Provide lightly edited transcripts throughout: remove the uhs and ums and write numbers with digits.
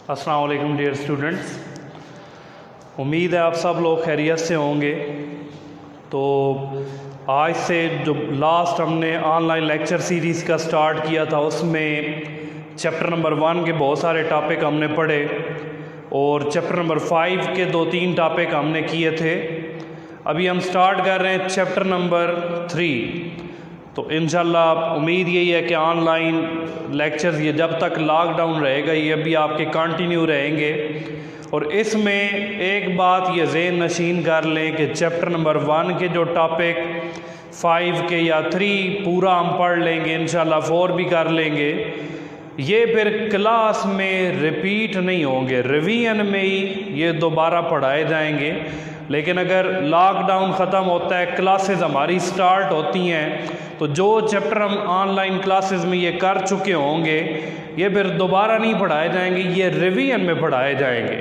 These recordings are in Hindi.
अस्सलाम वालेकुम डियर स्टूडेंट्स, उम्मीद है आप सब लोग खैरियत से होंगे। तो आज से जो लास्ट हमने ऑनलाइन लेक्चर सीरीज़ का स्टार्ट किया था उसमें चैप्टर नंबर 1 के बहुत सारे टॉपिक हमने पढ़े और चैप्टर नंबर 5 के 2-3 टॉपिक हमने किए थे। अभी हम स्टार्ट कर रहे हैं चैप्टर नंबर 3। तो इंशाल्लाह उम्मीद यही है कि ऑनलाइन लेक्चर्स ये जब तक लॉकडाउन रहेगा ये भी आपके कंटिन्यू रहेंगे। और इसमें एक बात ये ज़हन नशीन कर लें कि चैप्टर नंबर 1 के जो टॉपिक 5 के या 3 पूरा हम पढ़ लेंगे, इंशाल्लाह 4 भी कर लेंगे। ये फिर क्लास में रिपीट नहीं होंगे, रिवीजन में ही ये दोबारा पढ़ाए जाएंगे। लेकिन अगर लॉकडाउन ख़त्म होता है, क्लासेस हमारी स्टार्ट होती हैं, तो जो चैप्टर हम ऑनलाइन क्लासेस में ये कर चुके होंगे ये फिर दोबारा नहीं पढ़ाए जाएंगे, ये रिवीजन में पढ़ाए जाएंगे।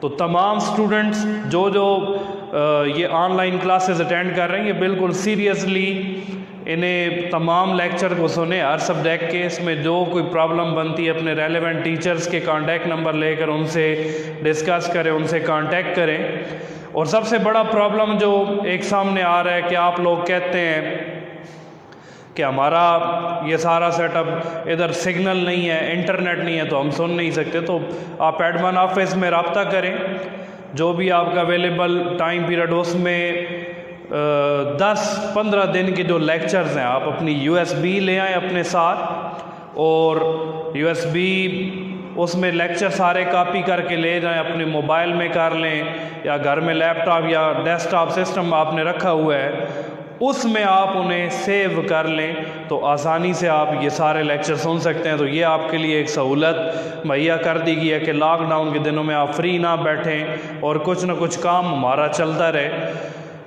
तो तमाम स्टूडेंट्स जो ये ऑनलाइन क्लासेस अटेंड कर रहे हैं ये बिल्कुल सीरियसली इन्हें तमाम लेक्चर को सुने, हर सब्जेक्ट के। इसमें जो कोई प्रॉब्लम बनती है अपने रेलेवेंट टीचर्स के कांटेक्ट नंबर लेकर उनसे डिस्कस करें, उनसे कांटेक्ट करें। और सबसे बड़ा प्रॉब्लम जो एक सामने आ रहा है कि आप लोग कहते हैं कि हमारा ये सारा सेटअप इधर सिग्नल नहीं है, इंटरनेट नहीं है, तो हम सुन नहीं सकते। तो आप एडमिन ऑफिस में रब्ता करें, जो भी आपका अवेलेबल टाइम पीरियड उसमें 10-15 दिन के जो लेक्चर्स हैं आप अपनी USB ले आएँ अपने साथ, और USB उसमें लेक्चर सारे कॉपी करके ले जाएं, अपने मोबाइल में कर लें या घर में लैपटॉप या डेस्कटॉप सिस्टम आपने रखा हुआ है उसमें आप उन्हें सेव कर लें, तो आसानी से आप ये सारे लेक्चर सुन सकते हैं। तो ये आपके लिए एक सहूलत मुहैया कर दी गई है कि लॉकडाउन के दिनों में आप फ्री ना बैठें और कुछ ना कुछ काम हमारा चलता रहे।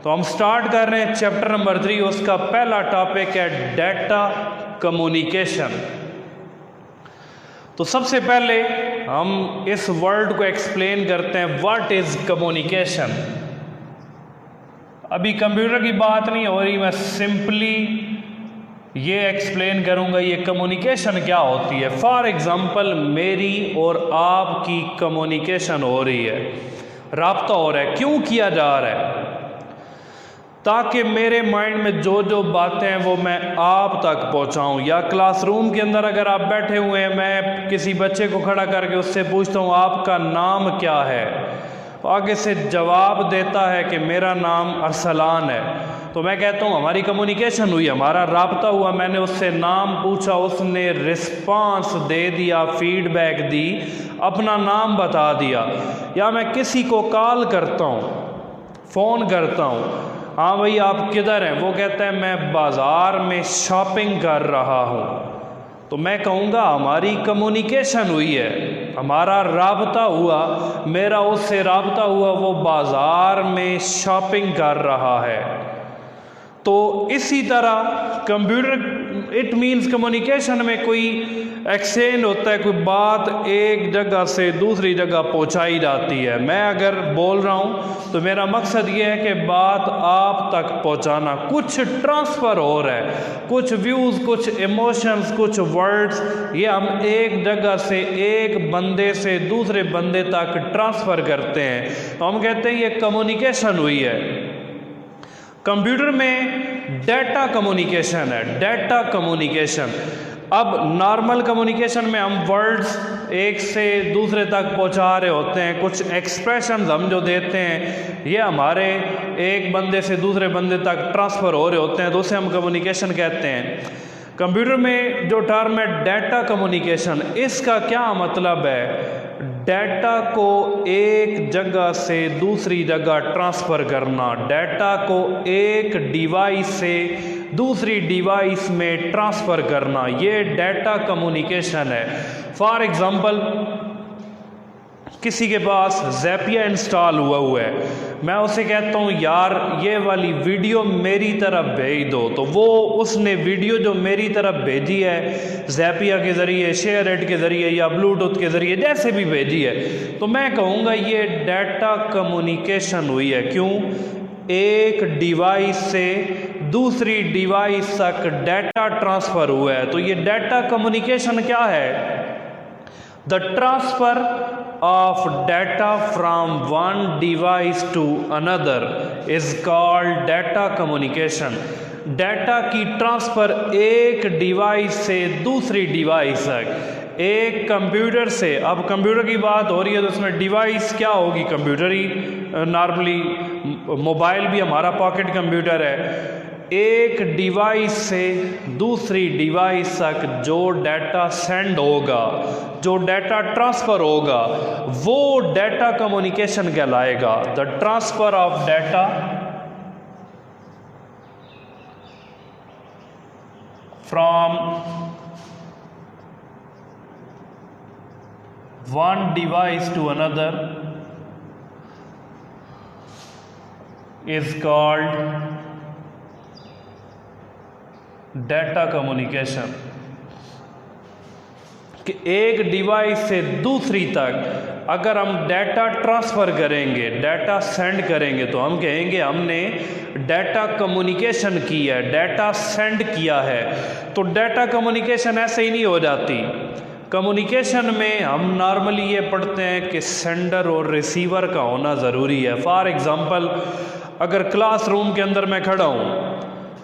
तो हम स्टार्ट कर रहे हैं चैप्टर नंबर 3। उसका पहला टॉपिक है डेटा कम्युनिकेशन। तो सबसे पहले हम इस वर्ड को एक्सप्लेन करते हैं, व्हाट इज़ कम्युनिकेशन। अभी कंप्यूटर की बात नहीं हो रही, मैं सिंपली ये एक्सप्लेन करूँगा ये कम्युनिकेशन क्या होती है। फॉर एग्ज़ाम्पल मेरी और आपकी कम्युनिकेशन हो रही है, राब्ता हो रहा है। क्यों किया जा रहा है? ताकि मेरे माइंड में जो जो बातें हैं वो मैं आप तक पहुंचाऊं। या क्लासरूम के अंदर अगर आप बैठे हुए हैं, मैं किसी बच्चे को खड़ा करके उससे पूछता हूं आपका नाम क्या है, आगे से जवाब देता है कि मेरा नाम अरसलान है, तो मैं कहता हूँ हमारी कम्युनिकेशन हुई, हमारा राब्ता हुआ। मैंने उससे नाम पूछा, उसने रिस्पांस दे दिया, फीडबैक दी, अपना नाम बता दिया। या मैं किसी को कॉल करता हूँ, फ़ोन करता हूँ, हाँ भाई आप किधर हैं, वो कहता है मैं बाज़ार में शॉपिंग कर रहा हूँ, तो मैं कहूँगा हमारी कम्युनिकेशन हुई है, हमारा राब्ता हुआ, मेरा उससे राब्ता हुआ, वो बाज़ार में शॉपिंग कर रहा है। तो इसी तरह कंप्यूटर इट मीन्स कम्युनिकेशन में कोई एक्सचेंज होता है, कोई बात एक जगह से दूसरी जगह पहुंचाई जाती है। मैं अगर बोल रहा हूं तो मेरा मकसद ये है कि बात आप तक पहुंचाना, कुछ ट्रांसफ़र हो रहा है, कुछ व्यूज़, कुछ इमोशंस, कुछ वर्ड्स, ये हम एक जगह से एक बंदे से दूसरे बंदे तक ट्रांसफ़र करते हैं, तो हम कहते हैं ये कम्युनिकेशन हुई है। कंप्यूटर में डेटा कम्युनिकेशन है, डेटा कम्युनिकेशन। अब नॉर्मल कम्युनिकेशन में हम वर्ड्स एक से दूसरे तक पहुंचा रहे होते हैं, कुछ एक्सप्रेशंस हम जो देते हैं ये हमारे एक बंदे से दूसरे बंदे तक ट्रांसफ़र हो रहे होते हैं, तो उसे हम कम्युनिकेशन कहते हैं। कंप्यूटर में जो टर्म है डेटा कम्युनिकेशन, इसका क्या मतलब है? डेटा को एक जगह से दूसरी जगह ट्रांसफ़र करना, डेटा को एक डिवाइस से दूसरी डिवाइस में ट्रांसफ़र करना, ये डेटा कम्युनिकेशन है। फॉर एग्ज़ाम्पल किसी के पास ज़ैपिया इंस्टॉल हुआ है, मैं उसे कहता हूँ यार ये वाली वीडियो मेरी तरफ भेज दो, तो वो उसने वीडियो जो मेरी तरफ भेजी है ज़ैपिया के ज़रिए, शेयरइट के ज़रिए या ब्लूटूथ के ज़रिए, जैसे भी भेजी है, तो मैं कहूँगा ये डेटा कम्युनिकेशन हुई है। क्यों? एक डिवाइस से दूसरी डिवाइस तक डेटा ट्रांसफ़र हुआ है, तो ये डेटा कम्युनिकेशन क्या है? The transfer of data from one device to another is called data communication. Data की ट्रांसफ़र एक डिवाइस से दूसरी डिवाइस तक, एक कंप्यूटर से, अब कंप्यूटर की बात हो रही है तो उसमें डिवाइस क्या होगी, कंप्यूटर ही, नॉर्मली मोबाइल भी हमारा पॉकेट कंप्यूटर है। एक डिवाइस से दूसरी डिवाइस तक जो डाटा सेंड होगा, जो डाटा ट्रांसफ़र होगा, वो डाटा कम्युनिकेशन कहलाएगा। The transfer of data from one device to another is called data communication. कि एक डिवाइस से दूसरी तक अगर हम डाटा ट्रांसफ़र करेंगे, डाटा सेंड करेंगे, तो हम कहेंगे हमने डाटा कम्युनिकेशन की है, डाटा सेंड किया है। तो डाटा कम्युनिकेशन ऐसे ही नहीं हो जाती। कम्युनिकेशन में हम नॉर्मली ये पढ़ते हैं कि सेंडर और रिसीवर का होना ज़रूरी है। फॉर एग्ज़ाम्पल, अगर क्लासरूम के अंदर मैं खड़ा हूँ,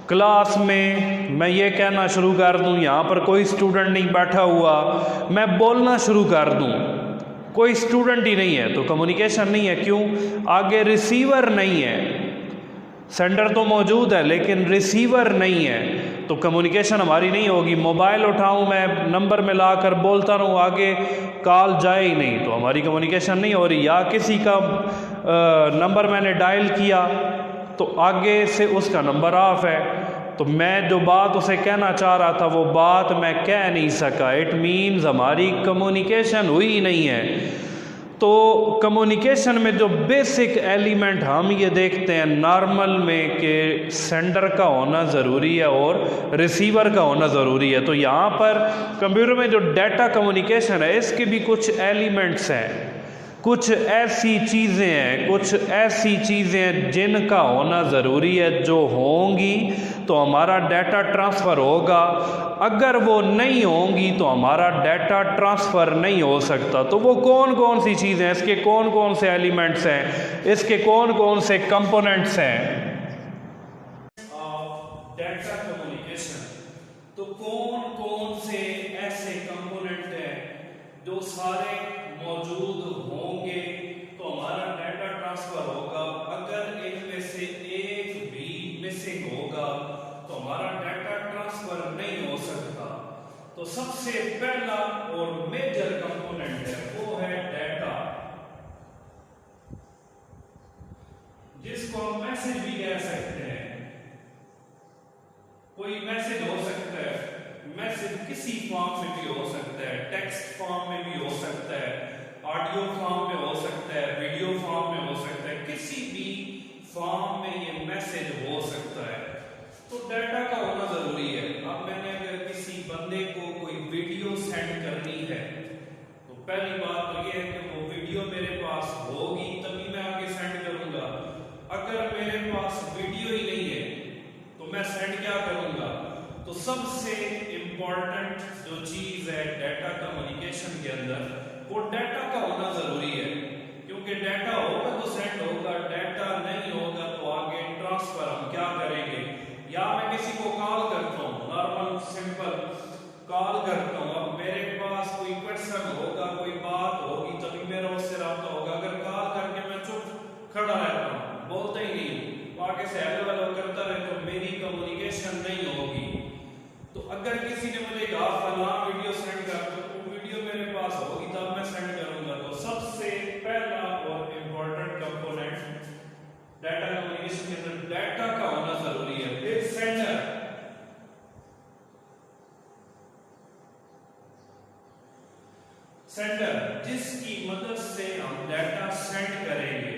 क्लास में मैं ये कहना शुरू कर दूं, यहाँ पर कोई स्टूडेंट नहीं बैठा हुआ, मैं बोलना शुरू कर दूं, कोई स्टूडेंट ही नहीं है, तो कम्युनिकेशन नहीं है। क्यों? आगे रिसीवर नहीं है। सेंडर तो मौजूद है लेकिन रिसीवर नहीं है, तो कम्युनिकेशन हमारी नहीं होगी। मोबाइल उठाऊं मैं, नंबर में ला कर बोलता रहूं, आगे कॉल जाए ही नहीं, तो हमारी कम्युनिकेशन नहीं हो रही। या किसी का नंबर मैंने डायल किया तो आगे से उसका नंबर ऑफ है, तो मैं जो बात उसे कहना चाह रहा था वो बात मैं कह नहीं सका। इट मीन्स हमारी कम्युनिकेशन हुई नहीं है। तो कम्युनिकेशन में जो बेसिक एलिमेंट हम ये देखते हैं नॉर्मल में कि सेंडर का होना ज़रूरी है और रिसीवर का होना ज़रूरी है। तो यहाँ पर कंप्यूटर में जो डाटा कम्युनिकेशन है इसके भी कुछ एलिमेंट्स हैं, कुछ ऐसी चीज़ें हैं, कुछ ऐसी चीज़ें हैं जिनका होना ज़रूरी है, जो होंगी तो हमारा डाटा ट्रांसफ़र होगा, अगर वो नहीं होंगी तो हमारा डाटा ट्रांसफ़र नहीं हो सकता। तो वो कौन कौन सी चीज़ें हैं, इसके कौन कौन से एलिमेंट्स हैं, इसके कौन कौन से कंपोनेंट्स हैं डाटा कम्युनिकेशन। तो कौन कौन से ऐसे कंपोनेंट हैं जो सारे मौजूद होंगे तो हमारा डाटा ट्रांसफर होगा, अगर इनमें से एक भी मिसिंग होगा तो हमारा डाटा ट्रांसफर नहीं हो सकता। तो सबसे पहला और मेजर कंपोनेंट है वो है डाटा, जिसको हम मैसेज भी कह सकते हैं। कोई मैसेज हो सकता है, मैसेज किसी फॉर्म में भी हो सकता है, टेक्स्ट फॉर्म में भी हो सकता है, ऑडियो फॉर्म में हो सकता है, वीडियो फॉर्म में हो सकता है, किसी भी फॉर्म में ये मैसेज हो सकता है। तो डाटा का होना जरूरी है। अब मैंने अगर किसी बंदे को कोई वीडियो सेंड करनी है तो पहली बात तो ये है कि वो वीडियो मेरे पास होगी तभी मैं आगे सेंड करूंगा। अगर मेरे पास वीडियो ही नहीं है तो मैं सेंड क्या करूंगा? तो सबसे इंपॉर्टेंट जो चीज है डाटा कम्युनिकेशन के अंदर, वो डाटा का होना जरूरी है, क्योंकि डाटा होगा तो सेंड होगा, डाटा नहीं होगा तो आगे ट्रांसफर हम क्या करेंगे? या मैं किसी को कॉल करता हूँ, नॉर्मल सिंपल कॉल करता हूँ, अब मेरे पास कोई क्वेश्चन होगा, कोई बात होगी तभी मेरा उससे राब्ता होगा। अगर कॉल करके मैं चुप खड़ा रहता हूँ, बोलता ही नहीं, आगे से हेलो हेलो करता रहे, तो मेरी कम्युनिकेशन नहीं होगी। तो अगर किसी ने मुझे कहा फलां वीडियो सेंड कर दो, तो वीडियो मेरे पास होगी तब मैं सेंड करूंगा। तो सबसे पहला और इंपॉर्टेंट कंपोनेंट डाटा कम्युनिकेशन के अंदर डाटा का होना जरूरी है। फिर सेंडर, सेंडर जिसकी मदद से हम डाटा सेंड करेंगे।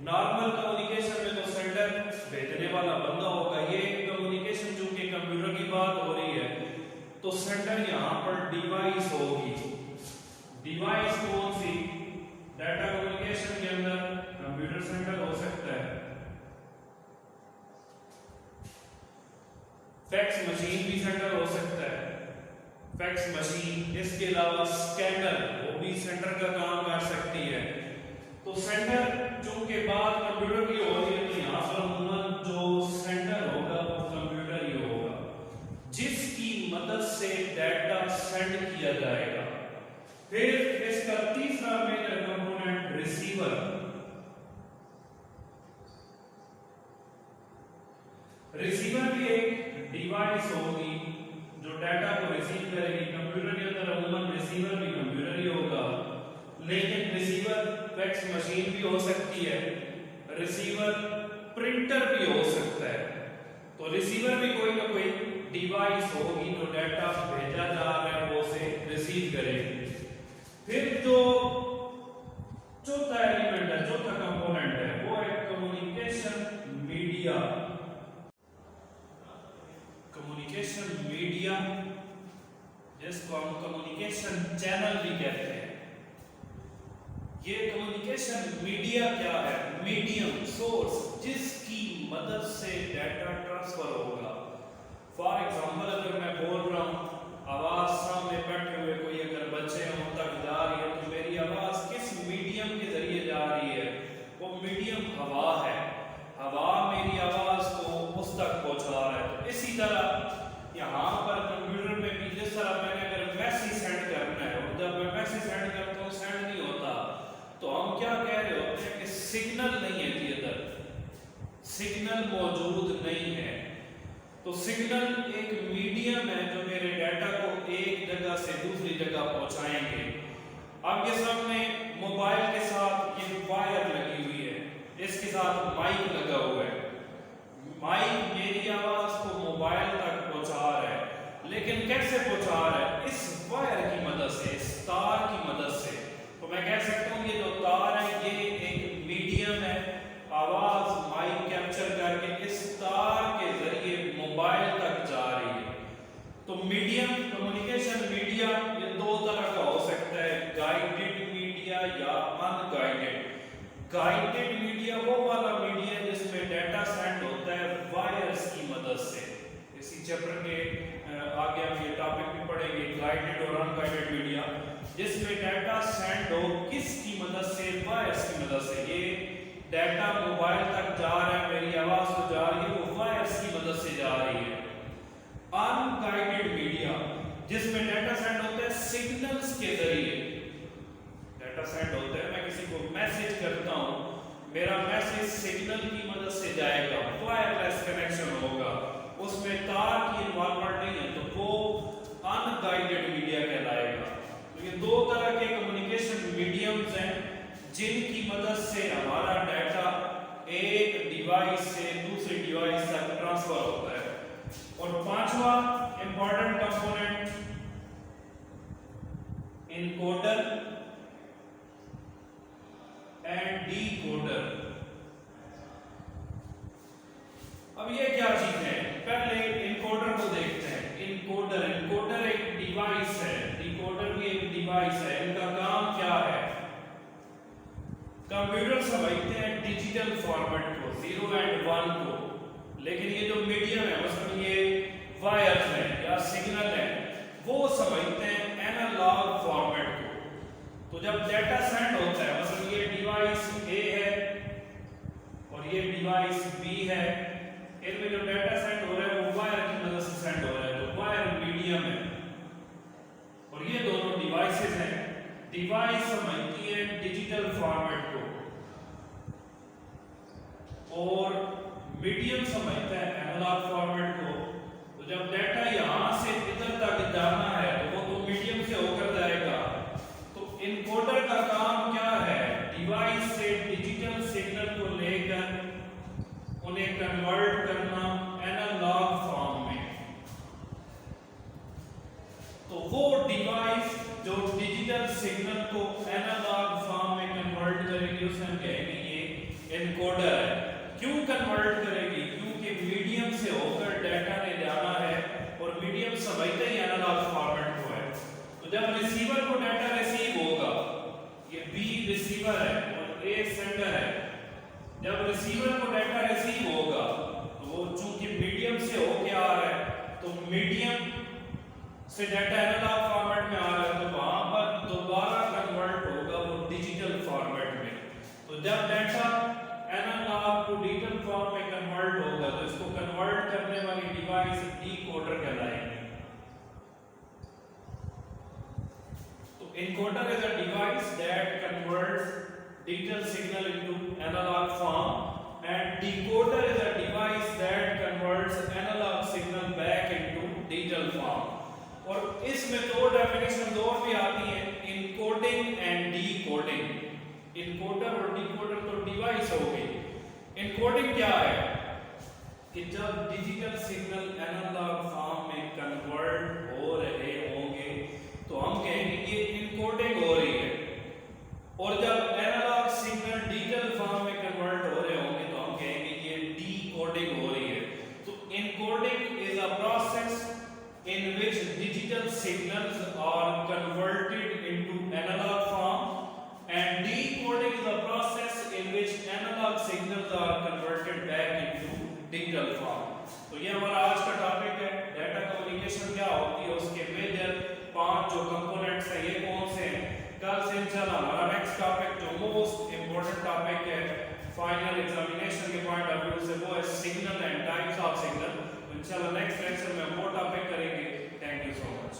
नॉर्मल कम्युनिकेशन में तो सेंडर भेजने वाला बंदा होगा। ये कम्युनिकेशन चूंकि कंप्यूटर की बात हो रही है तो सेंडर यहां पर डिवाइस होगी। डिवाइस कौन सी? डाटा कम्युनिकेशन के अंदर कंप्यूटर सेंडर हो सकता है, फैक्स मशीन भी सेंडर हो सकता है, फैक्स मशीन, इसके अलावा स्कैनर, वो भी सेंटर का काम कर सकती है। तो सेंटर चूंकि बात कंप्यूटर की हो रही है तो यहाँ पर अमूमन जो सेंटर होगा वो कंप्यूटर ही होगा, जिसकी मदद से डाटा सेंड किया जाएगा। फिर इसका तीसरा मेजर कंपोनेंट रिसीवर। रिसीवर भी एक डिवाइस होगी जो डाटा को रिसीव करेगी। कंप्यूटर के अंदर अमूमन रिसीवर भी कंप्यूटर ही होगा, लेकिन रिसीवर फैक्स मशीन भी हो सकती है, रिसीवर प्रिंटर भी हो सकता है। तो रिसीवर भी कोई ना कोई डिवाइस होगी जो डाटा भेजा जा रहा है वो उसे रिसीव करेगी। फिर जो चौथा एलिमेंट है, चौथा कंपोनेंट है, वो है कम्युनिकेशन मीडिया। कम्युनिकेशन मीडिया जिसको हम कम्युनिकेशन चैनल भी कहते हैं। ये कम्युनिकेशन मीडिया क्या है? मीडियम, सोर्स, जिसकी मदद से डाटा ट्रांसफर होगा। फॉर एग्जांपल अगर मैं बोल रहा हूँ, आवाज सामने बैठे हुए कोई अगर बच्चे हों तक जा रही है, तो मेरी आवाज किस मीडियम के जरिए जा रही है? वो मीडियम हवा है, हवा मेरी आवाज को उस तक पहुंचा रहा है। तो इसी तरह यहाँ पर कंप्यूटर में भी जिस तरह मैंने अगर मैसेज सेंड करना है, और जब मैं मैसेज सेंड करता हूँ सेंड नहीं होता, तो हम क्या कह रहे होते हैं कि सिग्नल नहीं है जी, इधर सिग्नल मौजूद नहीं है। तो सिग्नल एक मीडियम है जो मेरे डाटा को एक जगह से दूसरी जगह पहुंचाएंगे। आपके सामने मोबाइल के साथ ये वायर लगी हुई है, इसके साथ माइक लगा हुआ है। माइक मेरी आवाज को मोबाइल तक पहुंचा रहा है, लेकिन कैसे पहुंचा रहा है? इस वायर की मदद से, इस तार की मदद से। तो मैं कह सकता हूँ ये जो तार है ये एक मीडियम है, आवाज माइक कैप्चर करके इस तार के जरिए मोबाइल तक जा रही है। तो मीडियम, कम्युनिकेशन मीडिया, ये दो तरह का हो सकता है, गाइडेड मीडिया या अनगाइडेड। गाइडेड मीडिया वो वाला मीडिया जिसमें डाटा सेंड होता है वायर्स की मदद से। इसी चैप्टर के आगे हम ये टॉपिक भी पढ़ेंगे, गाइडेड और अनगाइडेड मीडिया, जिसमें डाटा सेंड हो किसकी मदद से? वायर्स की मदद से। ये डाटा मोबाइल तक जा रहा है, मेरी आवाज तो जा रही है, वो वायर्स की मदद से जा रही है। अनगाइडेड मीडिया जिसमें डाटा सेंड होता है सिग्नल्स के जरिए। डाटा सेंड होता है, मैं किसी को मैसेज करता हूं, मेरा मैसेज सिग्नल की मदद से जाएगा, वायरलेस कनेक्शन होगा, उसमें तार की इन्वॉल्वमेंट नहीं है, तो वो अनगाइडेड मीडिया कहलाएगा। तो ये दो तरह के कम्युनिकेशन मीडियम्स हैं जिनकी मदद से हमारा डाटा एक डिवाइस से दूसरी डिवाइस तक ट्रांसफर होता है। और पांचवा important component encoder and decoder. अब ये क्या चीज है? पहले इनकोडर को देखते हैं। इनकोडर, इनकोडर एक डिवाइस है, डिकोडर भी एक डिवाइस है। इनका काम क्या है? कंप्यूटर समझते हैं डिजिटल फॉर्मेट को, 0 एंड 1 को, लेकिन ये जो मीडियम है उसमें ये वायर्स है या सिग्नल है, वो समझते हैं एनालॉग फॉर्मेट को। तो जब डाटा सेंड होता है, मतलब ये डिवाइस ए है और ये डिवाइस बी है, इनमें जो डाटा सेंड हो रहा है वो वायर की मदद से सेंड हो रहा है, तो वायर मीडियम है। और ये दोनों डिवाइसेस हैं। डिवाइस समझती है डिजिटल फॉर्मेट को और मीडियम समझता है एनालॉग फॉर्मेट को। तो जब डाटा यहां से इधर तक जाना है तो वो तो मीडियम से होकर जाएगा। तो इनकोडर का काम क्या है? डिवाइस से डिजिटल सिग्नल को लेकर उन्हें कन्वर्ट करना एनालॉग फॉर्म में। तो वो डिवाइस जो डिजिटल सिग्नल को एनालॉग फॉर्म में कन्वर्ट करेगी उसे हम कहेंगे ये इनकोडर है। क्यों कन्वर्ट करेगी? क्योंकि मीडियम से होकर डाटा ने जाना है और मीडियम समझते ही एनालॉग फॉर्मेट को है। तो जब रिसीवर को डाटा रिसीव होगा, ये बी रिसीवर है और ए सेंडर है, जब रिसीवर को डाटा रिसीव होगा तो वो चूंकि मीडियम से होके आ रहा है तो मीडियम से डाटा एनालॉग फॉर्मेट में आ रहा है तो वहां पर दोबारा कन्वर्ट होगा वो डिजिटल फॉर्मेट में। तो जब data analog to digital form में कन्वर्ट होगा तो इसको कन्वर्ट करने वाली डिवाइस डिकोडर कहलाएगी। तो encoder is a device that converts digital signal into analog form and decoder is a device that converts analog signal back into digital form। और इसमें दो डेफिनेशन और भी आती हैं, इनकोडिंग एंड डीकोडिंग। इनकोडर और डिकोडर तो डिवाइस हो गई। इनकोडिंग क्या है कि जब डिजिटल सिग्नल एनालॉग फॉर्म में कन्वर्ट हो रहे होंगे तो हम कहेंगे ये इनकोडिंग हो रही है, और जब एनालॉग सिग्नल डिजिटल फॉर्म में कन्वर्ट हो रहे होंगे तो हम कहेंगे ये डीकोडिंग हो रही है। तो encoding is a process in which digital signals are converted into analog form and decoding is a process in which analog signals are converted back into digital form। तो ये हमारा आज का टॉपिक है, डाटा कम्युनिकेशन क्या होती है, उसके मेजर 5 जो कंपोनेंट्स हैं ये कौन से हैं। कल से इंशाल्लाह हमारा नेक्स्ट टॉपिक जो मोस्ट इंपॉर्टेंट टॉपिक है फाइनल एग्जामिनेशन के पॉइंट ऑफ व्यू से वो है signal and types of signal. इंशाल्लाह नेक्स्ट लेक्चर में वो टॉपिक करेंगे। Thank you so much.